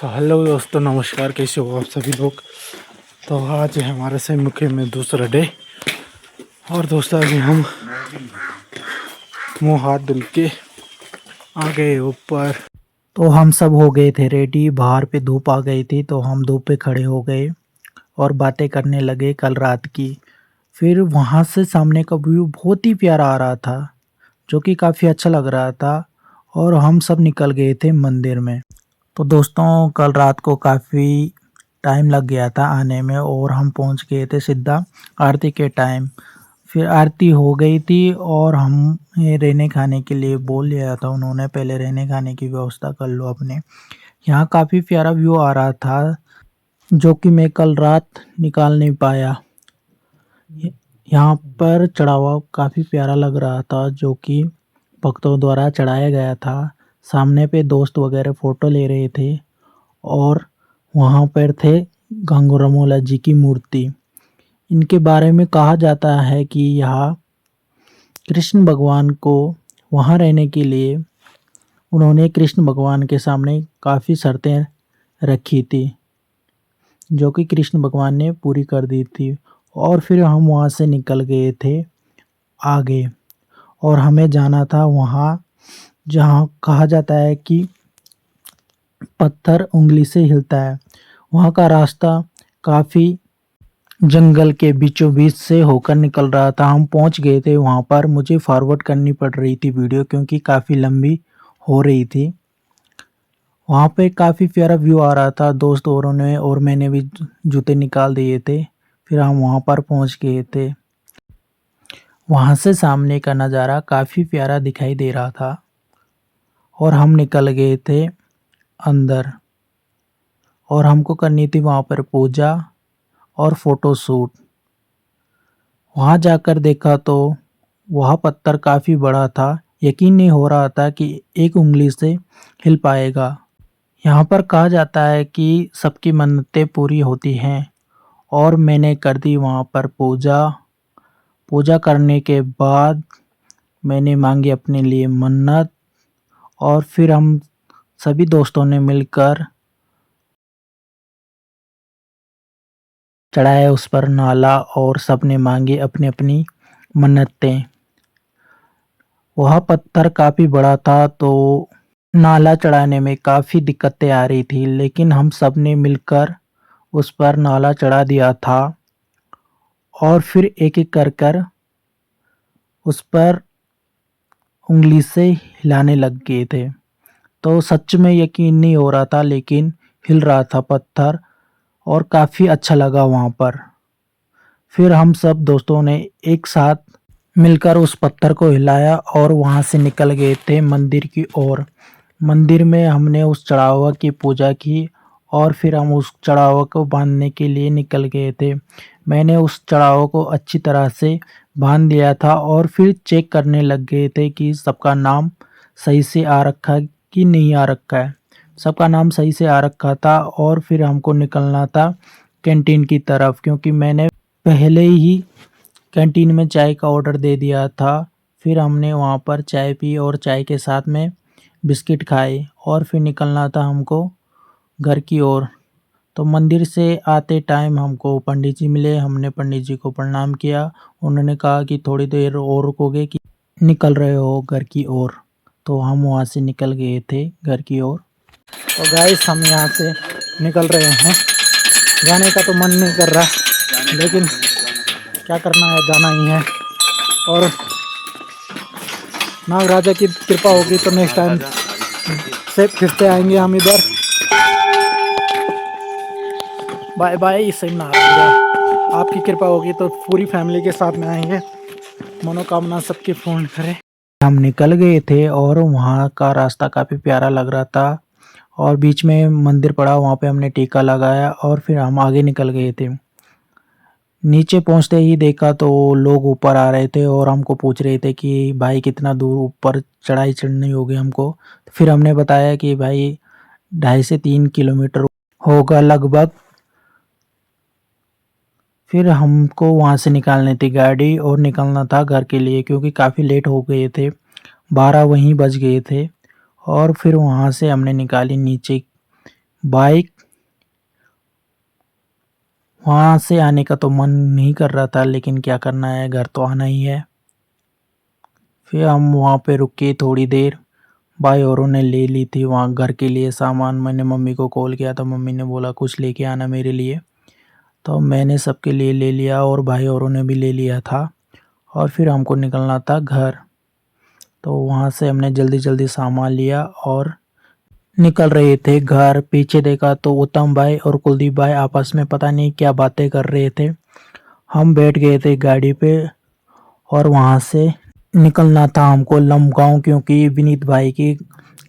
Hello दोस्तों, नमस्कार। कैसे हो आप सभी लोग। तो आज है हमारे सम्मुख में दूसरा डे। और दोस्तों अभी हम मुँह हाथ धुल के आ गए ऊपर। तो हम सब हो गए थे रेडी। बाहर पे धूप आ गई थी तो हम धूप पे खड़े हो गए और बातें करने लगे कल रात की। फिर वहाँ से सामने का व्यू बहुत ही प्यारा आ रहा था, जो कि काफ़ी अच्छा लग रहा था। और हम सब निकल गए थे मंदिर में। तो दोस्तों कल रात को काफ़ी टाइम लग गया था आने में और हम पहुंच गए थे सीधा आरती के टाइम। फिर आरती हो गई थी और हम रहने खाने के लिए बोल लिया था उन्होंने, पहले रहने खाने की व्यवस्था कर लो अपने। यहाँ काफ़ी प्यारा व्यू आ रहा था, जो कि मैं कल रात निकाल नहीं पाया। यहाँ पर चढ़ावा काफ़ी प्यारा लग रहा था, जो कि भक्तों द्वारा चढ़ाया गया था। सामने पे दोस्त वगैरह फ़ोटो ले रहे थे और वहाँ पर थे घंघरामोला जी की मूर्ति। इनके बारे में कहा जाता है कि यहाँ कृष्ण भगवान को वहाँ रहने के लिए उन्होंने कृष्ण भगवान के सामने काफ़ी शर्तें रखी थी, जो कि कृष्ण भगवान ने पूरी कर दी थी। और फिर हम वहाँ से निकल गए थे आगे और हमें जाना था वहाँ जहाँ कहा जाता है कि पत्थर उंगली से हिलता है। वहाँ का रास्ता काफ़ी जंगल के बीचों बीच से होकर निकल रहा था। हम पहुँच गए थे वहाँ पर। मुझे फॉरवर्ड करनी पड़ रही थी वीडियो, क्योंकि काफ़ी लंबी हो रही थी। वहाँ पे काफ़ी प्यारा व्यू आ रहा था। दोस्त औरों ने और मैंने भी जूते निकाल दिए थे। फिर हम वहाँ पर पहुँच गए थे। वहाँ से सामने का नज़ारा काफ़ी प्यारा दिखाई दे रहा था और हम निकल गए थे अंदर। और हमको करनी थी वहाँ पर पूजा और फ़ोटो शूट। वहाँ जाकर देखा तो वह पत्थर काफ़ी बड़ा था। यकीन नहीं हो रहा था कि एक उंगली से हिल पाएगा। यहाँ पर कहा जाता है कि सबकी मन्नतें पूरी होती हैं और मैंने कर दी वहाँ पर पूजा। पूजा करने के बाद मैंने मांगी अपने लिए मन्नत और फिर हम सभी दोस्तों ने मिलकर चढ़ाया उस पर नाला और सबने मांगी अपनी अपनी मन्नतें। वह पत्थर काफ़ी बड़ा था तो नाला चढ़ाने में काफ़ी दिक्कतें आ रही थी, लेकिन हम सब ने मिलकर उस पर नाला चढ़ा दिया था। और फिर एक एक कर कर उस पर उंगली से हिलाने लग गए थे। तो सच में यकीन नहीं हो रहा था, लेकिन हिल रहा था पत्थर और काफ़ी अच्छा लगा वहाँ पर। फिर हम सब दोस्तों ने एक साथ मिलकर उस पत्थर को हिलाया और वहाँ से निकल गए थे मंदिर की ओर। मंदिर में हमने उस चढ़ावा की पूजा की और फिर हम उस चढ़ावा को बांधने के लिए निकल गए थे। मैंने उस चढ़ावा को अच्छी तरह से बांध दिया था और फिर चेक करने लग गए थे कि सबका नाम सही से आ रखा है कि नहीं आ रखा है। सबका नाम सही से आ रखा था और फिर हमको निकलना था कैंटीन की तरफ, क्योंकि मैंने पहले ही कैंटीन में चाय का ऑर्डर दे दिया था। फिर हमने वहाँ पर चाय पी और चाय के साथ में बिस्किट खाए और फिर निकलना था हमको घर की ओर। तो मंदिर से आते टाइम हमको पंडित जी मिले। हमने पंडित जी को प्रणाम किया। उन्होंने कहा कि थोड़ी देर और रुकोगे कि निकल रहे हो घर की ओर। तो हम वहाँ से निकल गए थे घर की ओर। तो गाइस हम यहाँ से निकल रहे हैं। जाने का तो मन नहीं कर रहा, लेकिन क्या करना है, जाना ही है। और नागराजा की कृपा होगी तो नेक्स्ट टाइम से फिर से आएंगे हम इधर। Bye bye. सही नागराजा, आपकी कृपा होगी तो पूरी फैमिली के साथ में आएंगे। मनोकामना सबकी पूर्ण करें। हम निकल गए थे और वहाँ का रास्ता काफ़ी प्यारा लग रहा था और बीच में मंदिर पड़ा, वहाँ पे हमने टीका लगाया और फिर हम आगे निकल गए थे। नीचे पहुँचते ही देखा तो लोग ऊपर आ रहे थे और हमको पूछ रहे थे कि भाई कितना दूर ऊपर चढ़ाई चढ़नी होगी हमको। फिर हमने बताया कि भाई 2.5 से 3 किलोमीटर होगा लगभग। फिर हमको वहाँ से निकालनी थी गाड़ी और निकलना था घर के लिए, क्योंकि काफ़ी लेट हो गए थे, 12 वहीं बज गए थे। और फिर वहाँ से हमने निकाली नीचे बाइक वहाँ से आने का तो मन नहीं कर रहा था, लेकिन क्या करना है, घर तो आना ही है। फिर हम वहाँ पे रुके थोड़ी देर। भाई औरों ने ले ली थी वहाँ घर के लिए सामान। मैंने मम्मी को कॉल किया तो मम्मी ने बोला कुछ लेके आना मेरे लिए। तो मैंने सबके लिए ले लिया और भाई औरों ने भी ले लिया था। और फिर हमको निकलना था घर। तो वहाँ से हमने जल्दी जल्दी सामान लिया और निकल रहे थे घर। पीछे देखा तो उत्तम भाई और कुलदीप भाई आपस में पता नहीं क्या बातें कर रहे थे। हम बैठ गए थे गाड़ी पे और वहाँ से निकलना था हमको लमगांव, क्योंकि विनीत भाई की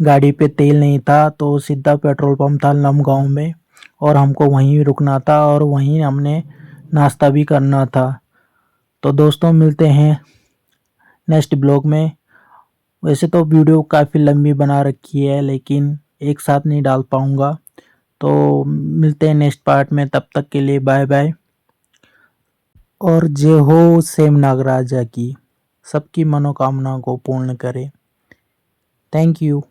गाड़ी पे तेल नहीं था। तो सीधा पेट्रोल पंप था लमगांव में और हमको वहीं रुकना था और वहीं हमने नाश्ता भी करना था। तो दोस्तों मिलते हैं नेक्स्ट ब्लॉग में। वैसे तो वीडियो काफ़ी लंबी बना रखी है, लेकिन एक साथ नहीं डाल पाऊँगा। तो मिलते हैं नेक्स्ट पार्ट में, तब तक के लिए बाय बाय। और जय हो सेम नागराजा की, सबकी मनोकामना को पूर्ण करे। Thank you.